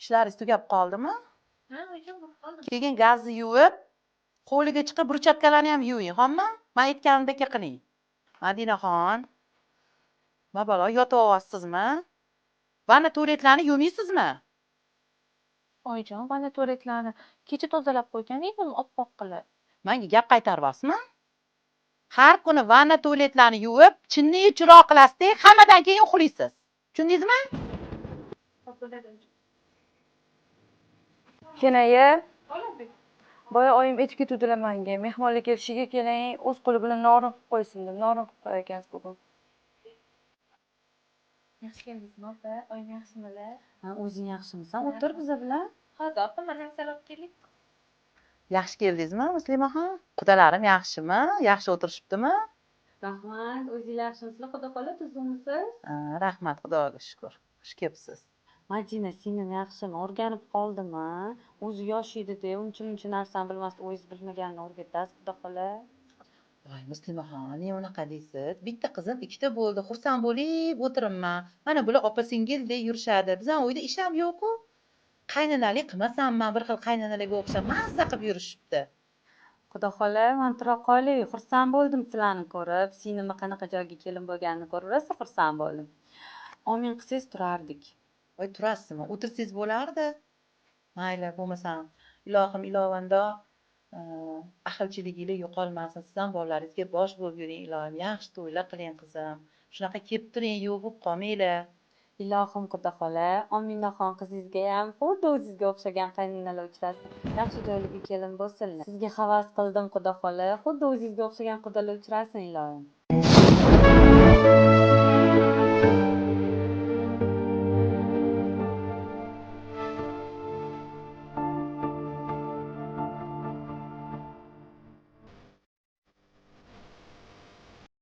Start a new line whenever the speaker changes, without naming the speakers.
Ishlaringiz tugab qoldimi?
Ha, o'sha bo'lib qoldim.
Keyin gazni yuvib, hovliga chiqib burchakkalarni ham yuving, xo'pmi? Men aytganimdek qiling. Madinaxon, mabalo yotib olasizmi? Vanna tualetlarni yumaysizmi?
Oyijon, vanna tualetlarni kecha tozalab qo'ygan edim oppoq qilib.
Menga gap qaytaryapsizmi? Har kuni vanna tualetlarni yuvib, chinni chiroq qilasizda, hammadan keyin uxlaysiz. Tushundingizmi?
Kenayi, boya oyim aytib ketuvdilar menga. Mehmonlar kelishiga keling, o'z qo'li bilan norin qilib qo'ysin deb. Norin qilib qo'ygansiz bugun.
Yaxshi keldingizmi opa? Oyim yaxshimilar?
Ha, o'zing yaxshimisan? O'tir biza bilan.
Hozir opa mana salom keling.
Yaxshi keldingizmi, Muslimaxon? Qudalarim yaxshimi? Yaxshi o'tirishibdimi?
Rahmat, o'zingiz yaxshimisizlar? Xudo xola tuzumisiz?
Rahmat, Xudoga shukr. Xush kelibsiz.
Madina, singlim yaxshimi? O'rganib qoldimi? O'zi yosh edi-da, uncha narsani bilmasdi, o'zingiz bilmaganini o'rgatasiz, Xudo xola.
Voy, Muslimaxon, ne unaqa deysiz? Bitta qizim ikkita bo'ldi. Xursand bo'lib o'tiribman. Mana bular opa-singildek yurishadi. Bizning uyda ish ham yo'q-ku. Qaynanalik qilmasamman, bir xil qaynanalarga o'xshab mazza qilib yurishibdi.
Xudo xola, men tura qolay. Xursand bo'ldim sizlarni ko'rib. Singlimni qanaqa joyga kelin bo'lganini ko'rib, rosa xursand bo'ldim. Omin qilsangiz turardik.
Voy, turasizmi? O'tirsangiz bo'lardi. Mayli, bo'lmasam, ilohim ilovando ahilchiliginglar yo'qolmasin. Siz ham bolalaringizga bosh bo'lib yuring, ilohim. Yaxshi to'ylar qiling, qizim. Shunaqa kelib turing, yo'q bo'lib qolmanglar.
Ilohim Xudo xola, Ominaxon qizingizga ham xuddi o'zingizga o'xshagan qaynanalar uchrasin. Yaxshi joylarga kelin bo'lsinlar. Sizga havas qildim Xudo xola, xuddi o'zingizga o'xshagan qudalar uchrasin ilohim.